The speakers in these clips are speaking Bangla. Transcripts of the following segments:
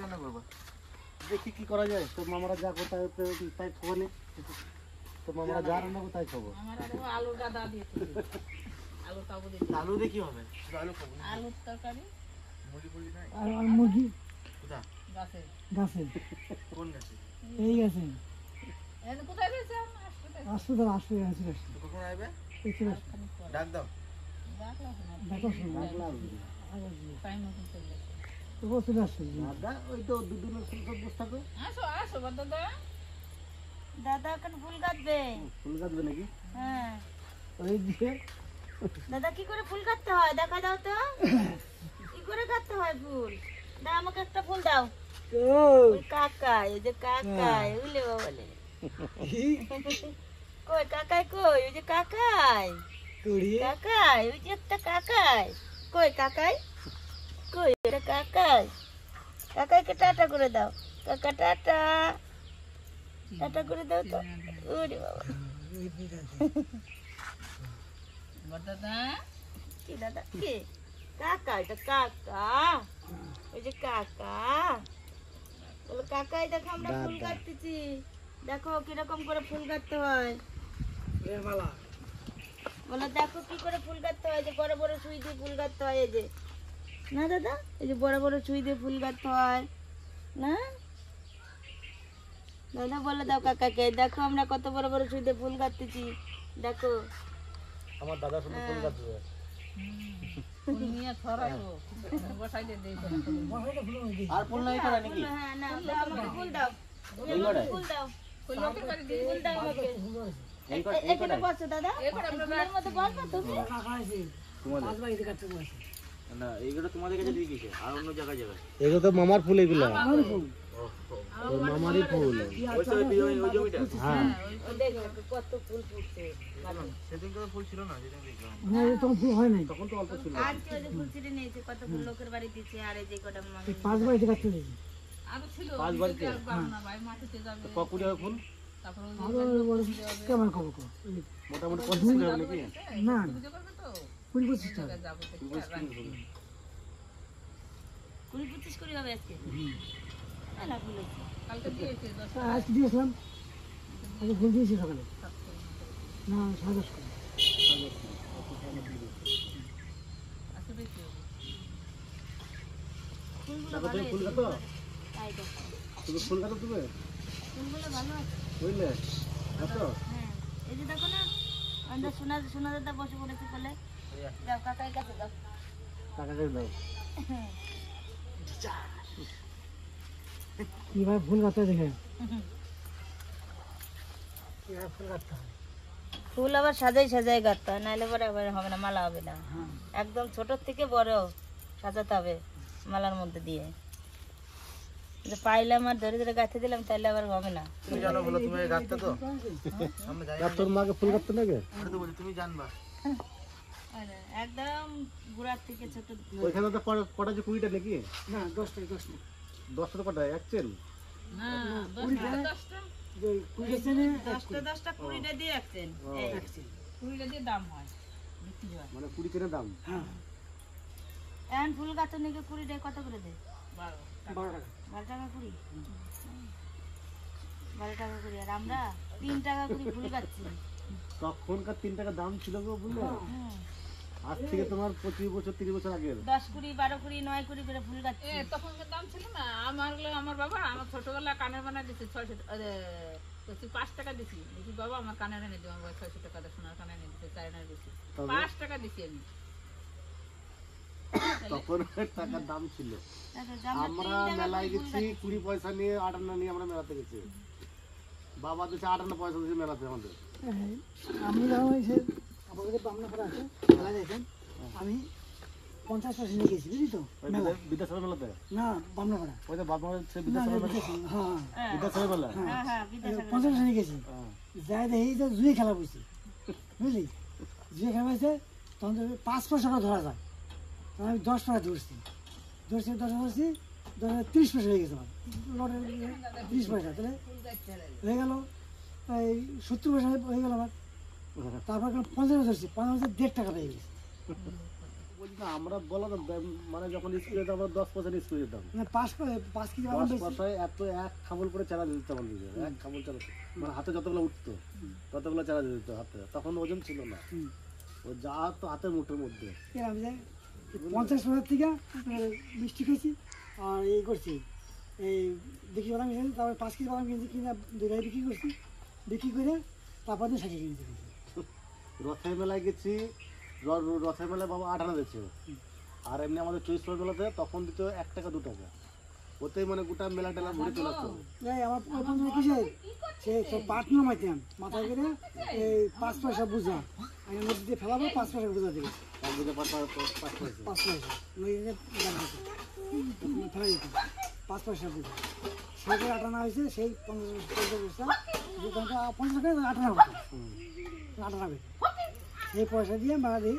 রান্না করবা? দেখি কি করা যায়। তো মামারা যা কোথায় তাই খাবো না। তো মামারা যা রান্না করে তাই খাবো। আলুর গাদা দিয়েছি, আলু কাবু দিয়েছি। আলু দিয়ে কি হবে? আলু খাবো। আলুর তরকারি মুড়ি নাই? আর মুরগি কোথা? গাছে। গাছে, কোন গাছে? এই গাছে কোথায় রয়েছে? হাসপাতাল আসবে আছে। তো কখন আসবে? ডাক দাও। দেখো শোনো টাইম মতো চলে যাচ্ছে। তো বসে আসছে দাদা ওই তো দুদিনের সব বসে থাকো। আসো আসো দাদা। দাদা এখন ফুল কাটবে। ফুল কাটবে নাকি? হ্যাঁ ওই দিয়ে দাদা কি করে ফুল কাটতে হয় দেখা দাও তো। কি করে কাটতে হয় ফুল? দাও আমাকে একটা ফুল দাও। ওই কাকাই, ওই যে কাকাই, উলে বলে কই কাকাই, কই ওই যে কাকাই, কাকাই ওই যে একটা কাকাই, কই কাকাই, কই এটা কাকাই। কাকাইকে টাটা করে দাও। কাকা টাটা, টাটা করে দাও তো। ওরে বাবা দাদা কি দাদা কি কাকা, এটা কাকা, ওই যে কাকা বলো কাকাই। দেখো আমরা ফুল কাটতেছি, দেখো কিরকম করে ফুল কাটতে হয়। বলো দেখো কি করে ফুল কাটতে হয়। যে বড় বড় সুই দিয়ে ফুল কাটতে হয়। এই যে না দাদা, এই যে বড় বড় সুই দিয়ে ফুল কাটতে হয় না দাদা। বলে দাও কাকাকে, দেখো আমরা কত বড় বড় সুই দিয়ে ফুল কাটতেছি। দেখো আমার দাদা শুধু ফুল কাটবে। ফুল নিয়ে ছড়াবো, বসাই দিয়ে দেই। আর ফুল নাই করে নাকি? হ্যাঁ না দাও আমাকে ফুল দাও, এই করে ফুল দাও, ফুল লোকে করে দিই। ফুল দাও আমাকে। এই করে এখানে বসো দাদা, ফুলের মধ্যে বসো তুমি। না এইগুলো তোমাদের কাছে দিয়ে গেছে আর অন্য জায়গায় যাবে। এগুলো তো মামার ফুল, এগুলো আমার ফুল মামারই ফুল। ওই জমিটা? হ্যাঁ দেখো কত ফুল ফুটছে। সেদিন তো ফুল ছিল না, যেটা দেখলাম। হ্যাঁ তখন ফুল হয় নাই। তখন তো অল্প ছিল। আজকে ওই যে ফুল ছিঁড়ে নিয়েছে, কত ফুল লোকের বাড়ি দিচ্ছে। আর এই যে কটা মামি 5 বাড়িতে কাটতে দিয়েছি। আরো ছিল, পাঁচ বাড়িতে? না ভাই মাটিতে যাবে। ককুড়ি হবে ফুল? তারপর কেমন খবর মোটামুটি 50 ফুল হবে নাকি? না পুজো করবে তো 20-25 টাকা। যাবো। 20-25 করে হবে আজকে। না ফুল হচ্ছে। কালকে দিয়েছে 10 আজকে দিয়েছিলাম, আজকে ফুল দিয়েছি সকালে। না 10:30 করে। আজকে বেশি হবে। ফুলগুলো তারপর ভালো তুমি ফুল হয়েছে। কাটো? তাই দেখো তুমি ফুল কাটো তুমি? ফুলগুলো ভালো আছে। বুঝলে? কাটো? হ্যাঁ এই যে দেখো না, আমাদের সোনা দাদা বসে পড়েছে বলে। যাও কাকাই কাছে দাও। টাকাটা দাও। কিভাবে ফুল কাটতে দেখে কিভাবে ফুল কাটতে হয়। ফুল আবার সাজাই সাজাই কাটতে হয়, নাহলে পরে আবার হবে না, মালা হবে না। একদম ছোট থেকে বড় সাজাতে হবে মালার মধ্যে দিয়ে। যে পাইলাম আর ধরে ধরে গাঁথে দিলাম তাহলে আবার হবে না। তুমি জানো বলো, তুমি গাছটা তো আমরা জানি। তোর মাকে ফুল কাটতে লাগে? আমি তো বলি তুমি জানবা। একদম গোড়ার থেকে ছোট। ওইখানে তো কটা যে 20টা নাকি? না 10টা 10টা কটা এক চেন? না 10টা যে 20 চেনে 10টা 20টা দিয়ে রাখছেন। কুড়িটা দিয়ে দাম হয়, বিক্রি হয় মানে 20 চেনের দাম। হ্যাঁ এখন ফুল গাঁথনিকে 20টায় কত করে দেয়? 12 12 টাকা। 12 টাকা কুড়ি। 12 টাকা কুড়ি। আর আমরা 3 টাকা কুড়ি ফুল গাচ্ছি। তখনকার 3 টাকা দাম ছিল গো, বুঝলে? আজ থেকে তোমার 25 বছর 30 বছর আগে 10 কুড়ি 12 কুড়ি 9 কুড়ি করে ফুল গাচ্ছি। তখনকার দাম ছিল না। আমার বাবা আমার ছোটবেলা কানের বানা দিচ্ছে 5 টাকা দিছি। দেখি বাবা আমার কানের এনে দিও, আমার 600 টাকা দিয়ে সোনার কানের এনে দিচ্ছে, 4 আনার দিছি, 5 টাকা দিছি আমি। তখন টাকার দাম ছিল। দেখো যে আমরা আমরা মেলায় গেছি 20 পয়সা নিয়ে 8 আনা নিয়ে আমরা মেলাতে গেছি। বাবা দিচ্ছে 8 আনা পয়সা দিয়েছে মেলাতে আমাদের। আমি যখন এসে আমাদের বামনা করা আছে মেলা দেখেন, আমি 50 পয়সা নিয়ে গেছি, বুঝলি তো? বিদ্যাসাগর মেলাতে? না বামনা করা। ওই তো বাবা সে না বিদ্যাসাগর মেলা। হ্যাঁ বিদ্যাসাগর মেলা? হ্যাঁ হ্যাঁ বিদ্যাসাগর 50 পয়সা নিয়ে গেছি। যাই দেখি যে জুয়ে খেলা বসছি, বুঝলি? জুয়ে খেলা বসে তখন তো 5 পয়সা করে ধরা যায়। তখন আমি 10 টাকা ধরছি, 10 30 পয়সা হয়ে গেছে আমার লটের 30 পয়সা, তাহলে হয়ে গেল প্রায় 70 পয়সা হয়ে গেল আমার। তারপর 50 ধরছি, 50 1.5 টাকা পেয়ে গেছি। না আমরা বলো না মানে যখন স্কুলে যেতাম আমরা 10% স্কুলে যেতাম মানে 5 কেজি বাদাম 10 বেশি পয়সায় এত এক খাবল করে চারা দিতে বলতে এক খাবল চারা মানে হাতে যতগুলো উঠতো ততগুলো চারা দিতে হাতে তখন ওজন ছিল না ও যা তো হাতের মুঠোর মধ্যে আমি যাই 50 পয়সা থেকে মিষ্টি খেয়েছি আর এই করছি এই দেখি বাদাম কিনেছি তারপরে 5 কেজি বাদাম কিনেছি কিনে 2 টাকা বিক্রি করছি বিক্রি করে তারপর দিয়ে 60 কিনেছি রথের মেলায় গেছি রথের মেলায় বাবা 8 আনা দিচ্ছে আর এমনি আমাদের 24 মেলাতে তখন দিত 1 টাকা 2 টাকা ওতেই মানে গোটা মেলা টেলা ঘুরে চলে আসতো এই আমার প্রথম কিসে সে পাটনা মাইতাম মাথায় করে এই 5 পয়সা বুঝা আমি নদীতে ফেলাবো 5 পয়সা বুঝা দেবে 5 পয়সা 5 পয়সা নদীতে ফেলা যেত 5 পয়সা বুঝা সেটা 8 আনা হয়েছে সেই 50 পয়সা 50 টাকা 8 আনা হতো 8 আনা এই পয়সা দিয়ে মেলা দিই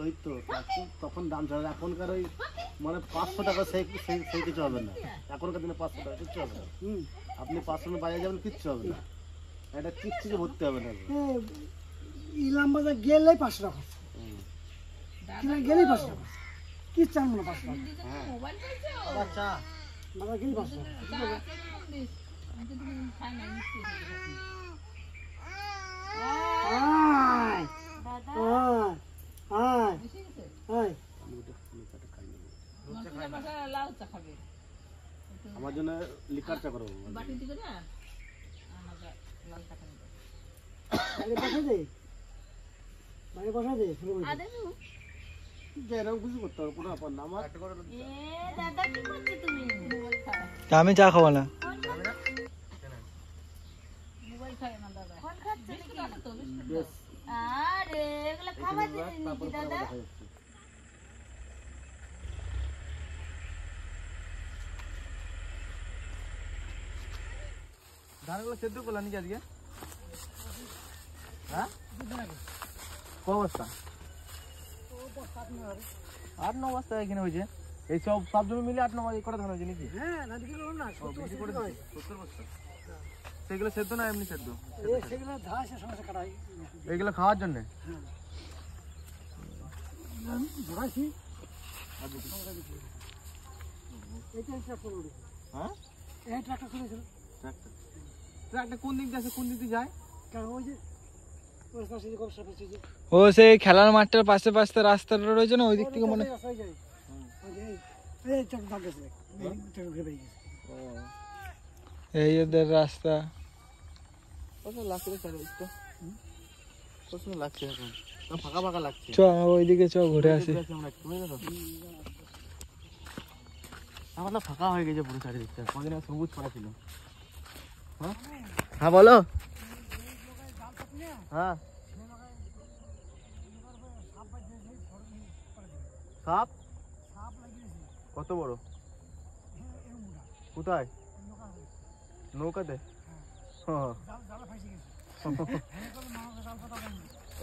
ওই তো তখন দাম ছিল এখনকার ওই মানে 500 টাকা সেই কিছু হবে না এখনকার দিনে 500 টাকা কিচ্ছু হবে না আপনি 500 বাইরে যাবেন কিচ্ছু হবে না এটা কিচ্ছু ভর্তি হবে না ইলাম বাজার গেলেই 500 টাকা কিনা গেলেই 500 টাকা কি চান মনে 500 টাকা মোবাইল পাইছো বাচ্চা বাজার গেলেই 500 টাকা আয় আয় আয় আয় লাউ চা খাবে আমার জন্য লিকার চা করো বাটি দিকে না আমাকে লাল চা খাবে বাইরে বসা দে এরকম কিছু করতে হবে কোনো ব্যাপার না আমার দাদা কি করছো তুমি? আমি চা খাবো না মোবাইল খায় না দাদা ফোন খাচ্ছে বিস্কুট আছে তো বিস্কুট বেশ আরে এগুলো খাবার দিতে নাকি দাদা? ধানগুলো সেদ্ধ করলাম নাকি আজকে হ্যাঁ ক বস্তা 8-9 বস্তা এখানে হয়েছে এই সব জমি মিলে 8-9 কটা ধান হয়েছে নাকি হ্যাঁ না দিকে না বেশি করে 70 বস্তা সেগুলো সেদ্ধ না এমনি সেদ্ধ সেগুলো ধাসে সমস্যা কাটাই এইগুলো খাওয়ার জন্য ধরাইছি এইটা ট্রাক্টর উঠে হ্যাঁ এই ট্রাক্টর খুলেছিল ট্রাক্টর কোন দিক দিয়ে আসে কোন দিক দিয়ে যায় কারণ ওই যে ওই পাশে যে গবসা পাশে যে ও সেই খেলার মাঠটার পাশে পাশে রাস্তাটা রয়েছে না ওই দিক থেকে মনে রাস্তায় যায় ওই যে এই ট্রাক্টর দাগ গেছে ট্রাক্টর ঘুরে বেরিয়ে গেছে এই এদের রাস্তা কত লাগছে চারিদিকটা কত লাগছে এখন ফাঁকা ফাঁকা লাগছে চ ওইদিকে চ ঘুরে আসি আমার না ফাঁকা হয়ে গেছে পুরো চারিদিকটা কদিন আগে সবুজ পড়া ছিল হ্যাঁ হ্যাঁ বলো হ্যাঁ সাপ কত বড় কোথায় নৌকাতে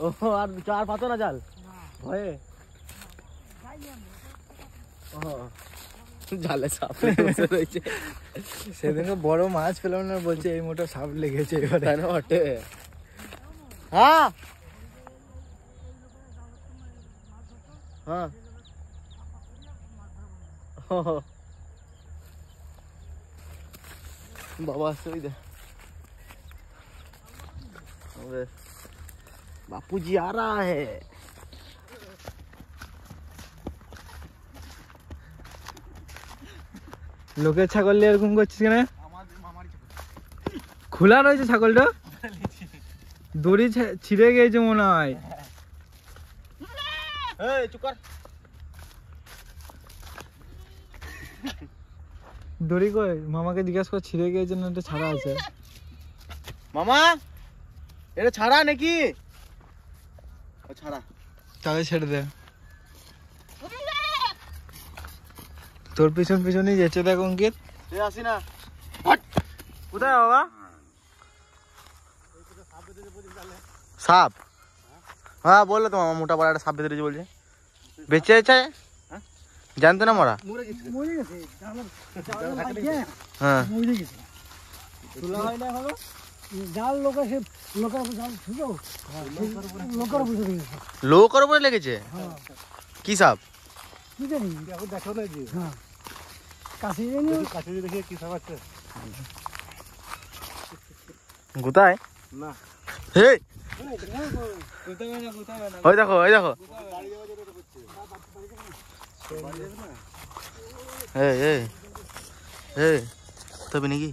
ও আর চার পাতো না জাল ভয়ে জালে সাপ রয়েছে সেদিনকে বড় মাছ পেলাম না বলছে এই মোটা সাপ লেগেছে এবারে না বটে হ্যাঁ হ্যাঁ बाबा से बापू जी आ रहा है লোকের ছাগল নিয়ে এরকম করছিস কেন খোলা রয়েছে ছাগলটা দড়ি ছিঁড়ে গিয়েছে মনে হয় দড়ি কই মামাকে জিজ্ঞাসা কর ছিঁড়ে গিয়েছে না এটা ছাড়া আছে মামা এটা ছাড়া নাকি ছাড়া তাহলে ছেড়ে দে তোর পিছন পিছনই যেছে দেখ অঙ্কিত আসি না কোথায় বাবা সাপ হ্যাঁ বললো তো মামা মোটা বড় একটা সাপ বেঁধে বলছে বেঁচে আছে জানতো না মরা মরে গেছে হ্যাঁ মরে গেছে তোলা হয় না এখনো জাল লোকের জাল ছিল লোকের উপরে লোকের উপরে লেগেছে কি সাপ? কি জানি এখন দেখো না যে হ্যাঁ কাছে জানি কাছে দেখে কি সাপ আছে কোথায়? না হে ওই দেখো ওই দেখো এই এই এই তবে নাকি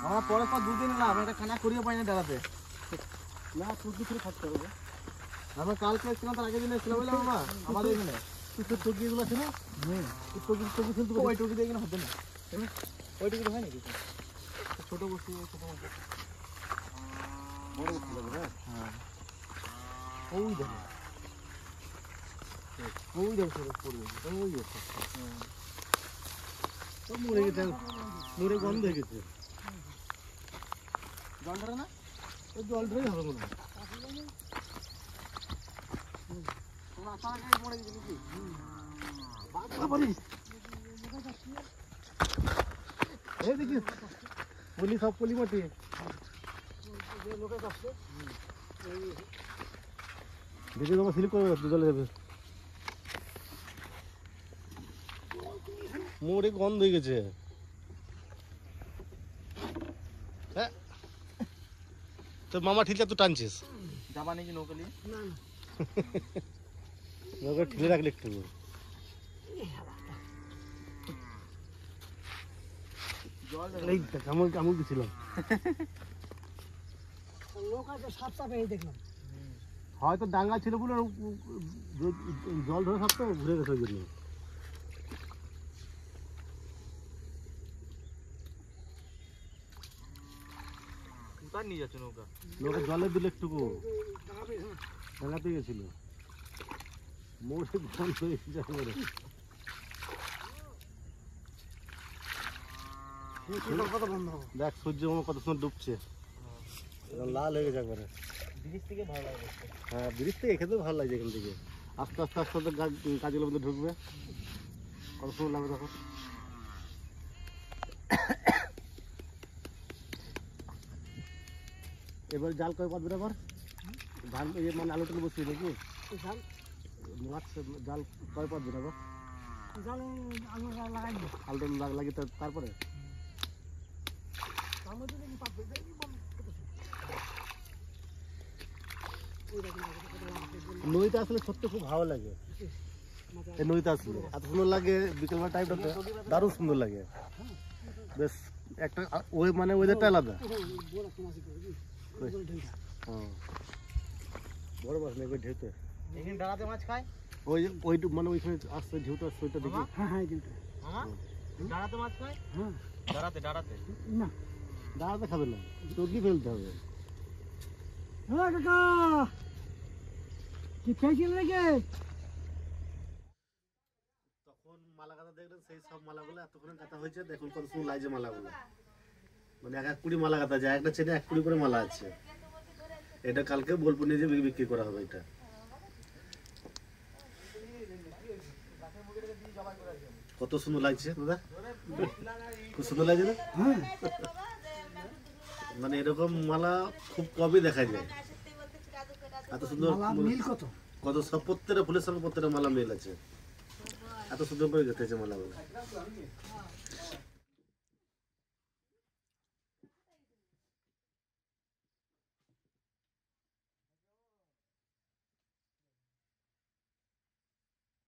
আমার পরে পর দুদিন না আমি একটা খানা করিয়ে পাই না দাঁড়াতে। না তুই করে থাকতে হবে আমরা কালকে এসেছিলাম, তার আগের দিন এসেছিলাম বলে বাবা আমাদের এখানে তুই টুকিগুলো আছে না টুকি খেলতে ওই টুকি দিয়ে এখানে হতো না, ওই টুকি হয় নাকি ছোট বস্তু ছোট মাছ বড় বস্তু লাগবে না হ্যাঁ ওই দেখো ওই দেখো পড়বে ওই দেখো তো মরে গেছে মরে গন্ধ হয়ে গেছে জল ধরে না ওই জল ধরেই হবে মনে হয় তোমার আসার আগে মরে গেছে নাকি? এই দেখিস পলি সব পলি মাটি দেখি তোমার স্লিপ করবে জলে যাবে মোড়ে গন্ধ হয়ে গেছে হ্যাঁ তোর মামা ঠিক আছে তুই টানছিস যাবা নাকি নৌকা নিয়ে? নৌকা ঠেলে রাখলে একটু এই কামড় কামড় দিছিলাম লোক আছে সাপ সাপে এই দেখলাম হয়তো ডাঙ্গা ছিল বলে জল ধরে থাকতো ঘুরে গেছে ওই জন্য কোথায় নিয়ে যাচ্ছে নৌকা? নৌকা জলে দিলে একটুকু ডাঙ্গাতে গেছিল মোড়ে গন্ধ হয়ে যাবে দেখ সূর্য কত সময় ডুবছে লাল হয়ে গেছে একবারে ব্রিজ থেকে ভালো লাগে। হ্যাঁ ব্রিজ থেকে খেতেও ভালো লাগছে এখান থেকে আস্তে আস্তে আস্তে আস্তে কাজগুলোর মধ্যে ঢুকবে কত সময় লাগবে দেখো এবার জাল কয় পাতবে এবার ধান মানে আলু টালু বসিয়ে নাকি জাল মাছ জাল কয় পাতবে এবার জাল আলু লাগাই দিও আলু টালু লাগিয়ে তারপরে তার মধ্যে দেখি পাবে নদীতে আসলে সত্যি খুব ভালো লাগে এই নদীতে আসলে এত সুন্দর লাগে বিকেলবেলা টাইমটাতে দারুণ সুন্দর লাগে বেশ একটা ওই মানে ওয়েদারটা আলাদা হ্যাঁ বড় মাছ নেই ঢেউতে এখানে দাঁড়াতে মাছ খায় ওই মানে ওইখানে আসছে ঢেউটা আসছে ওইটা দেখি হ্যাঁ হ্যাঁ কিন্তু মামা দাঁড়াতে মাছ খায়? হ্যাঁ দাঁড়াতে দাঁড়াতে না দাঁড়াতে খাবে না টুকি ফেলতে হবে হ্যাঁ কাকা কি খেয়েছিল নাকি তখন মালা গাঁথা দেখলেন সেই সব মালাগুলো এতক্ষণে গাঁথা হয়েছে দেখুন কত সুন্দর লাগছে মালাগুলো মানে এক কুড়ি মালা গাঁথা যায় একটা চেনে 1 কুড়ি করে মালা আছে এটা কালকে বোলপুর নিয়ে যেয়ে বিক্রি করা হবে এটা কত সুন্দর লাগছে দাদা খুব সুন্দর লাগছে না মানে এরকম মালা খুব কমই দেখা যায় এত সুন্দর মিল কত কত সব প্রত্যেকটা ফুলের সঙ্গে প্রত্যেকটা মালা মিল আছে এত সুন্দর করে গেঁথেছে মালাগুলো